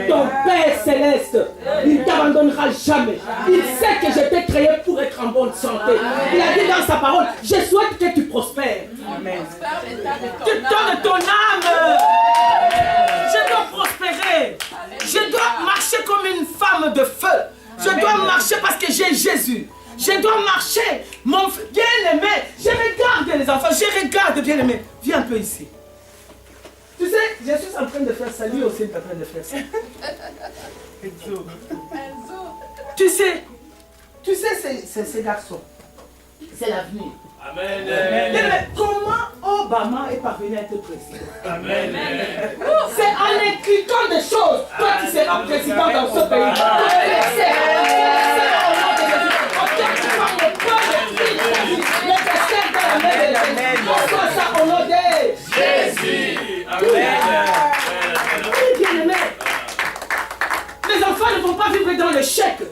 Ton Père céleste, il ne t'abandonnera jamais. Il sait que je t'ai créé pour être en bonne santé. Il a dit dans sa parole, je souhaite que tu prospères. Tu donnes ton âme. Je dois prospérer. Je dois marcher comme une femme de feu. Je dois marcher parce que j'ai Jésus. Je dois marcher. Mon bien-aimé, je regarde les enfants. Je regarde bien-aimé. Viens un peu ici. Tu sais, je suis en train de faire ça. Lui aussi est en train de faire ça. Tu sais, ces garçons, c'est l'avenir. Amen. Mais comment Obama est parvenu à être président? Amen. C'est en écrivant des choses. Toi, tu seras président dans ce pays. Au nom de Jésus. Amen. Mes enfants ne vont pas vivre dans le chèque.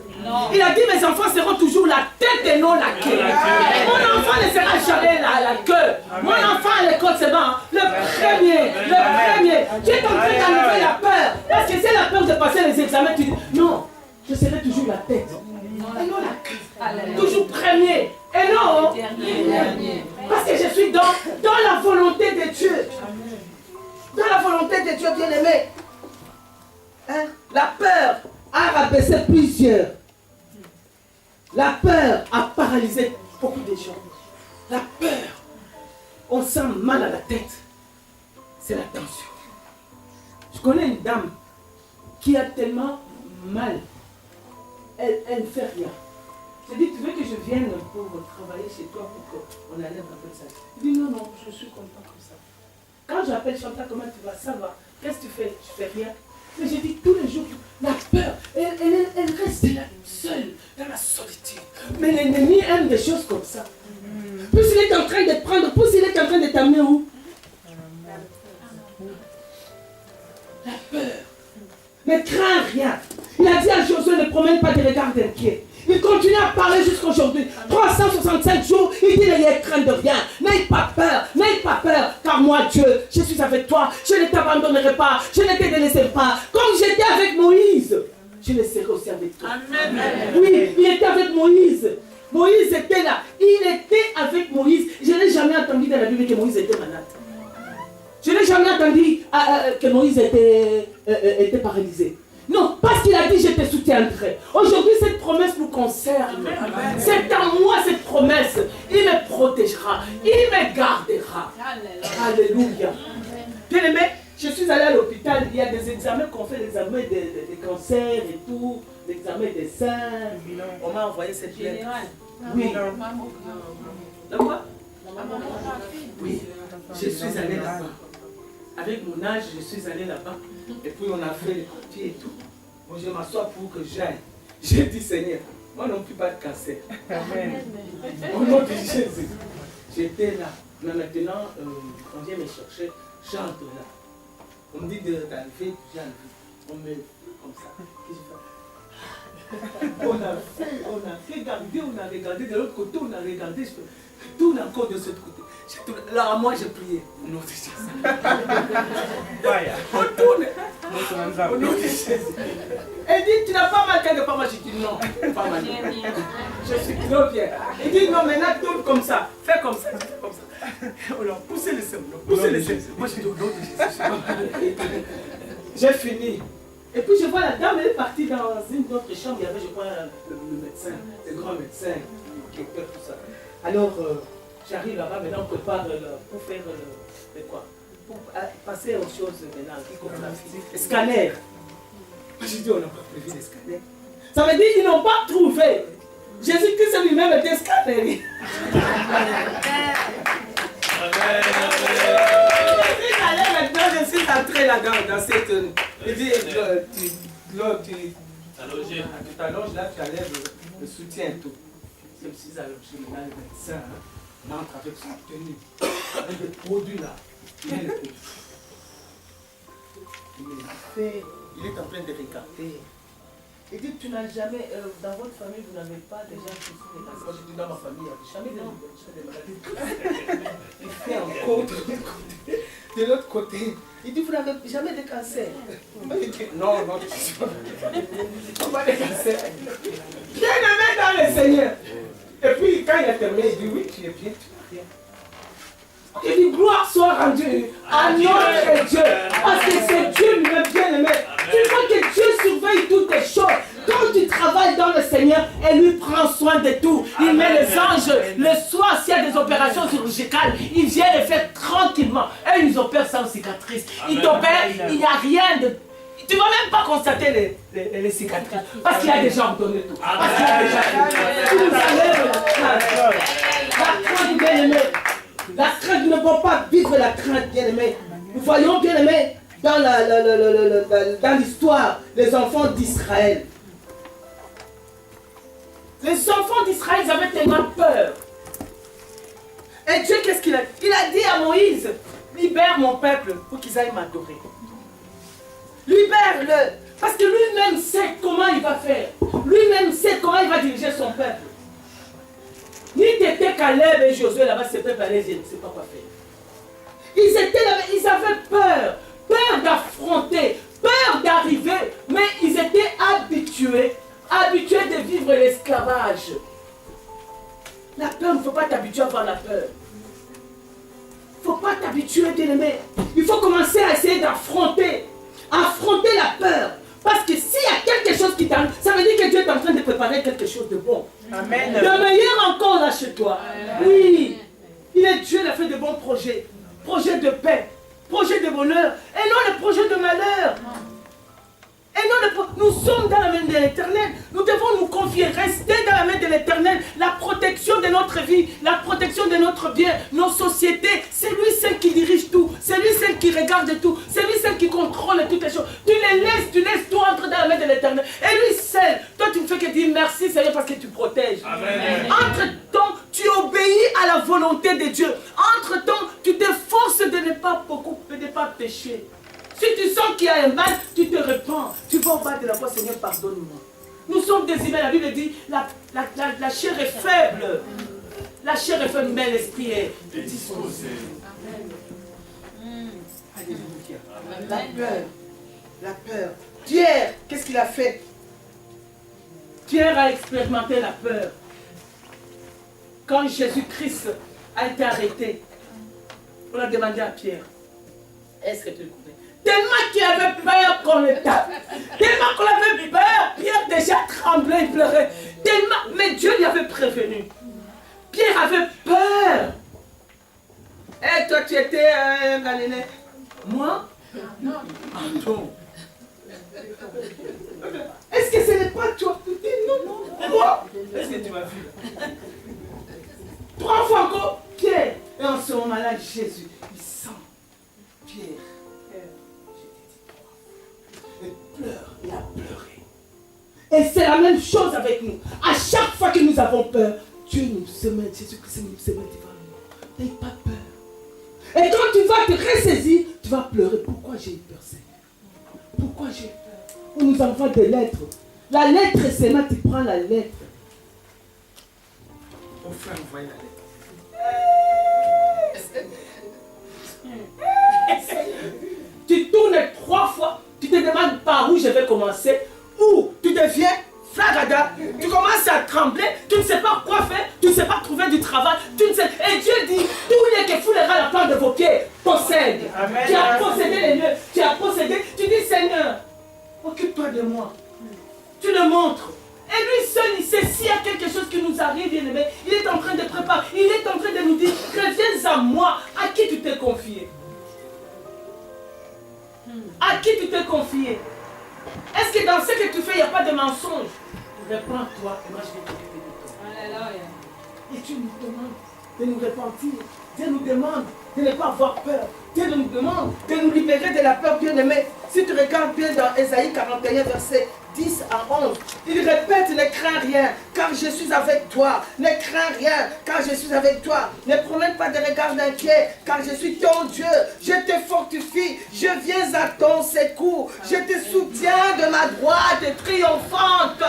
Il a dit mes enfants seront toujours la tête et non la queue. Mon enfant ne sera jamais la queue. Mon enfant à l'école c'est bon. Le premier. Tu es en train d'enlever la peur. Parce que c'est la peur de passer les examens. Tu dis non, je serai toujours la tête. Et non la queue. Toujours premier. Et non dernier. Parce que je suis dans la volonté de Dieu. Dans la volonté de Dieu bien-aimé. Hein? La peur a rabaissé plusieurs. La peur a paralysé beaucoup de gens. La peur, on sent mal à la tête. C'est la tension. Je connais une dame qui a tellement mal. Elle ne fait rien. Je dis, tu veux que je vienne pour travailler chez toi pour qu'on enlève un peu ça? Je dis, non, je suis content comme ça. Quand j'appelle Chantal, comment tu vas? Ça va. Qu'est-ce que tu fais? Je fais rien. Mais je dis tous les jours, la peur, elle reste là, seule, dans la solitude. Mais l'ennemi aime des choses comme ça. Plus il est en train de prendre, plus il est en train de t'amener où? La peur. Ne crains rien. Il a dit à Josué, ne promène pas de regard inquiet. Il continue à parler jusqu'à aujourd'hui. 365 jours, il dit n'ayez crainte de rien. N'ayez pas peur, car moi Dieu, je suis avec toi. Je ne t'abandonnerai pas, je ne te délaisserai pas. Comme j'étais avec Moïse, je le serai aussi avec toi. Amen. Oui, il était avec Moïse. Moïse était là. Il était avec Moïse. Je n'ai jamais entendu dans la Bible que Moïse était malade. Je n'ai jamais entendu que Moïse était paralysé. Non, parce qu'il a dit je te soutiendrai. Aujourd'hui, cette promesse nous concerne. C'est en moi cette promesse. Il me protégera. Il me gardera. Alléluia. Bien aimé, je suis allé à l'hôpital. Il y a des examens qu'on fait, l'examen des cancers et tout, l'examen des seins. On m'a envoyé cette lettre. Oui. D'accord? Oui. Je suis allé là-bas. Avec mon âge, je suis allé là-bas. Et puis on a fait les papiers et tout. Moi je m'assois pour que j'aille. J'ai dit Seigneur, moi non plus pas de cancer. Amen. Au nom de Jésus. J'étais là. Mais maintenant, on vient me chercher, chante là. On me dit d'enlever, j'ai enlevé. On me fait comme ça. Qu'est-ce que je fais? On a regardé de l'autre côté, on a regardé, je tourne encore de ce côté. Là, moi, j'ai prié. Au nom de Jésus. On tourne. Au nom de Jésus. Elle dit, tu n'as pas mal, quelque part. Moi, j'ai dit non, pas mal. Je suis trop bien. Elle dit, non, maintenant, tourne comme ça. Fais comme ça, fais comme ça. On a poussé le sein. Poussez le sein. Moi, j'ai dit, au nom de Jésus. J'ai fini. Et puis je vois la dame, elle est partie dans une autre chambre, il y avait, je crois, le médecin, le grand médecin, qui opère tout ça. Alors, j'arrive là-bas, maintenant on prépare pour faire quoi? Pour passer aux choses maintenant, qui scanner. J'ai dit, on n'a pas prévu les scanners. Ça veut dire qu'ils n'ont pas trouvé. Jésus-Christ lui-même était scanné. Maintenant, je suis entré là-dedans, dans cette... Il dit, tu t'allonges là, tu enlèves le soutien et tout. Je me suis allongé, maintenant le médecin entre avec sa tenue, avec des produits là. Il est en train de regarder. Il dit, tu n'as jamais, dans votre famille, vous n'avez pas déjà souci de cancer. Moi, je dis, dans ma famille, il n'y a jamais de maladies. Il fait encore de l'autre côté. Il dit, vous n'avez jamais de cancer. Moi, je dis, non, non, pas de cancer. Bien aimé dans le Seigneur. Et puis, quand il a terminé, il dit, oui, tu es bien, tu vas bien. Il dit, gloire soit rendue à notre Dieu. Parce que c'est Dieu lui-même bien aimé. Tu vois que Dieu surveille toutes les choses. Quand tu travailles dans le Seigneur, et lui prend soin de tout. Il met les anges. Le soir, s'il y a des opérations chirurgicales, il vient les faire tranquillement. Et ils opèrent sans cicatrice. Ils t'opèrent, il n'y a rien de... Tu ne vas même pas constater les cicatrices. Parce qu'il y a déjà ordonné tout. Parce qu'il y a déjà tout. Tu nous enlèves la crainte. La crainte, bien aimé. La crainte, nous ne pouvons pas vivre la crainte, bien aimé. Nous voyons, bien aimé, dans l'histoire, les enfants d'Israël. Les enfants d'Israël, ils avaient tellement peur. Et Dieu, qu'est-ce qu'il a dit? Il a dit à Moïse, libère mon peuple pour qu'ils aillent m'adorer. Libère-le. Parce que lui-même sait comment il va faire. Lui-même sait comment il va diriger son peuple. Ni t'étais Caleb et Josué là-bas, ce peuple allait, je ne sais pas quoi faire. Ils étaient là, ils avaient peur. Peur d'affronter, peur d'arriver. Mais ils étaient habitués de vivre l'esclavage. La peur, il ne faut pas t'habituer à avoir la peur. Il ne faut pas t'habituer, bien-aimé. Il faut commencer à essayer d'affronter. Affronter la peur. Parce que s'il y a quelque chose qui t'arrive, ça veut dire que Dieu est en train de préparer quelque chose de bon. Amen. De meilleur encore là chez toi. Oui. Il est Dieu, il a fait de bons projets. Projets de paix. Projets de bonheur. Et non les projets de malheur. Et non, nous sommes dans la main de l'Éternel. Nous devons nous confier, rester dans la main de l'Éternel. La protection de notre vie, la protection de notre bien, nos sociétés. C'est lui seul qui dirige tout. C'est lui seul qui regarde tout. C'est lui seul qui contrôle toutes les choses. Tu laisses tout entrer dans la main de l'Éternel. Et lui seul, toi tu ne fais que dire merci Seigneur parce que tu protèges. Amen. Entre-temps, tu obéis à la volonté de Dieu. Entre-temps, tu t'efforces de ne pas pécher. Si tu sens qu'il y a un mal, tu te repens. Tu vas au bas de la voie, Seigneur, pardonne-moi. Nous sommes des humains. La Bible dit, la chair est faible. La chair est faible, mais l'esprit est disposé. Alléluia. La peur. La peur. Pierre, qu'est-ce qu'il a fait? Pierre a expérimenté la peur. Quand Jésus-Christ a été arrêté, on a demandé à Pierre, est-ce que tu le connais? Tellement qu'il avait peur qu'on le tape. Tellement qu'on avait peur, Pierre déjà tremblait, il pleurait. Tellement, mais Dieu lui avait prévenu. Pierre avait peur. Et toi, tu étais un Galilée. Moi? Non. Est-ce que ce n'est pas toi? Non, non. Moi? Est-ce que tu m'as vu? 3 fois encore, Pierre. Et en ce moment-là, Jésus, il sent Pierre. Il a pleuré. Et c'est la même chose avec nous. À chaque fois que nous avons peur, Dieu nous se met, Jésus-Christ nous se met devant nous. N'ayez pas peur. Et quand tu vas te ressaisir, tu vas pleurer. Pourquoi j'ai eu peur, Seigneur? Pourquoi j'ai eu peur? On nous envoie des lettres. La lettre, c'est là, tu prends la lettre. Mon frère envoie la lettre. Tu tournes 3 fois, tu te demandes par où je vais commencer, ou tu deviens flagada, tu commences à trembler, tu ne sais pas quoi faire, tu ne sais pas trouver du travail, tu ne sais... Et Dieu dit, tous les qui foulera la plante de vos pieds possèdent. Amen. Tu as possédé les lieux, tu as possédé, tu dis Seigneur, occupe-toi de moi. Tu le montres. Et lui seul, il sait s'il y a quelque chose qui nous arrive, bien aimé, il est en train de préparer, il est en train de nous dire, reviens à moi, à qui tu t'es confié? À qui tu t'es confié? Est-ce que dans ce que tu fais, il n'y a pas de mensonge? Réponds-toi et moi je vais t'occuper de toi. Alléluia. Et tu nous demandes de nous repentir. Dieu nous demande de ne pas avoir peur. Dieu nous demande de nous libérer de la peur, bien-aimé. Si tu regardes bien dans Ésaïe 41, verset 10 à 11, il répète, ne crains rien, car je suis avec toi. Ne crains rien, car je suis avec toi. Ne promène pas de regard d'inquiet, car je suis ton Dieu. Je te fortifie, je viens à ton secours. Je te soutiens de ma droite triomphante.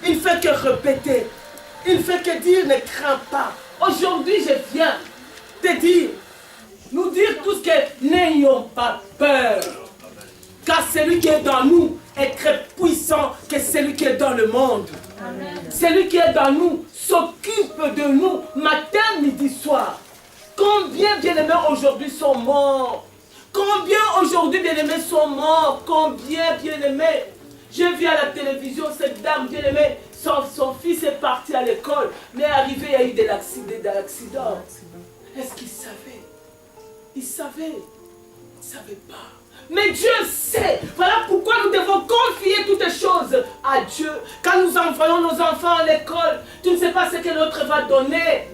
Il ne fait que répéter. Il ne fait que dire, ne crains pas. Aujourd'hui, je viens te dire, nous dire tous que n'ayons pas peur. Car celui qui est dans nous est très puissant que celui qui est dans le monde. Amen. Celui qui est dans nous s'occupe de nous matin, midi, soir. Combien bien-aimés aujourd'hui sont morts? Combien aujourd'hui bien-aimés sont morts? Combien bien-aimés? J'ai vu à la télévision cette dame bien-aimée, son fils est parti à l'école, mais arrivé, il y a eu de l'accident. Est-ce qu'il savait? Il savait. Il ne savait pas. Mais Dieu sait. Voilà pourquoi nous devons confier toutes les choses à Dieu. Quand nous envoyons nos enfants à l'école, tu ne sais pas ce que l'autre va donner.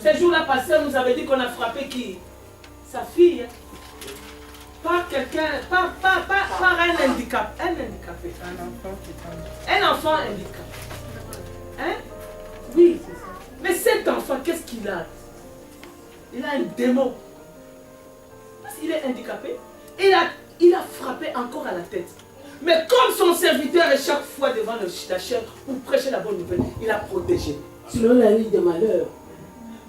Ce jour-là, pasteur nous avait dit qu'on a frappé qui? Sa fille. Par quelqu'un, par un handicap. Un handicapé. Un enfant handicapé. Hein? Oui. Mais cet enfant, qu'est-ce qu'il a? Il a un démon. Parce qu'il est handicapé. Il a frappé encore à la tête. Mais comme son serviteur est chaque fois devant la chair pour prêcher la bonne nouvelle, il a protégé. Sinon, il a eu des malheurs.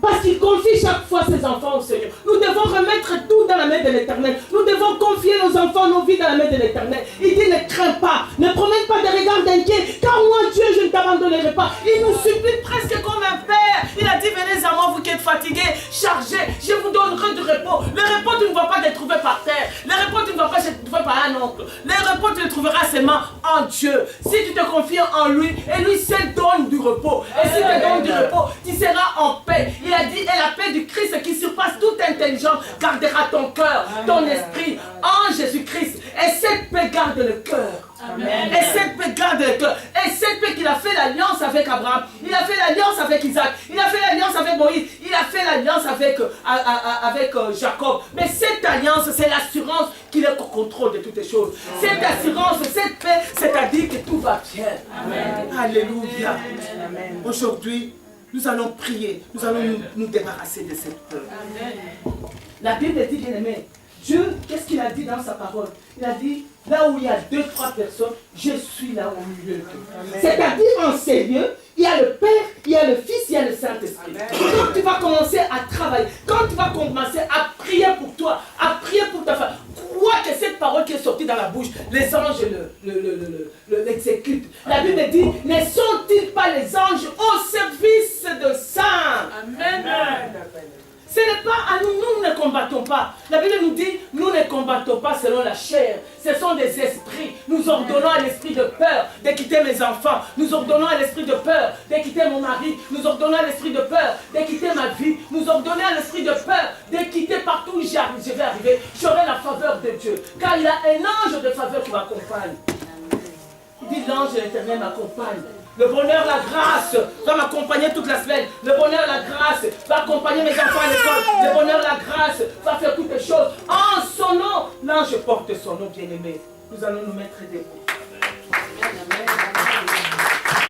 Parce qu'il confie chaque fois ses enfants au Seigneur. Nous devons remettre tout dans la main de l'Éternel. Nous devons confier nos enfants, nos vies dans la main de l'Éternel. Il dit, ne crains pas, ne promène pas de regard d'inquiet, car moi, Dieu, je ne t'abandonnerai pas. Il nous supplie presque comme un père. Il a dit, venez à moi, vous qui êtes fatigués, chargés, je vous donnerai du repos. Le repos, tu ne vas pas le trouver par terre. Le repos, tu ne vas pas le trouver par un oncle. Le repos, tu le trouveras seulement en Dieu. Si tu te confies en lui, et lui seul donne du repos. Et si tu te donnes du repos, tu seras en paix. Il a dit, et la paix du Christ qui surpasse toute intelligence gardera ton cœur, ton esprit en Jésus-Christ. Et cette paix garde le cœur. Amen. Et cette paix garde le cœur. Et cette paix qu'il a fait l'alliance avec Abraham, il a fait l'alliance avec Isaac, il a fait l'alliance avec Moïse, il a fait l'alliance avec Jacob. Mais cette alliance, c'est l'assurance qu'il est au contrôle de toutes les choses. Cette assurance, cette paix, c'est-à-dire que tout va bien. Amen. Alléluia. Amen. Aujourd'hui, nous allons prier, nous allons nous débarrasser de cette peur. Amen. La Bible dit, bien aimé, Dieu, qu'est-ce qu'il a dit dans sa parole? Il a dit, là où il y a 2-3 personnes, je suis là au milieu d'eux. C'est-à-dire en sérieux, il y a le Père, il y a le Fils, il y a le Saint-Esprit. Quand tu vas commencer à travailler, quand tu vas commencer à prier pour toi, à prier pour ta femme, crois que cette parole qui est sortie dans la bouche, les anges l'exécutent. La Bible dit, ne sont-ils pas les anges au service de saints? Amen. Ce n'est pas à nous, nous ne combattons pas. La Bible nous dit, nous ne combattons pas selon la chair. Ce sont des esprits. Nous ordonnons à l'esprit de peur de quitter mes enfants. Nous ordonnons à l'esprit de peur de quitter mon mari. Nous ordonnons à l'esprit de peur de quitter ma vie. Nous ordonnons à l'esprit de peur de quitter partout où je vais arriver. J'aurai la faveur de Dieu. Car il y a un ange de faveur qui m'accompagne. Il dit, l'ange de l'Éternel m'accompagne. Le bonheur, la grâce va m'accompagner toute la semaine. Le bonheur, la grâce va accompagner mes enfants à l'école. Le bonheur, la grâce va faire toutes les choses. En son nom, l'ange porte son nom, bien-aimé. Nous allons nous mettre debout. Amen.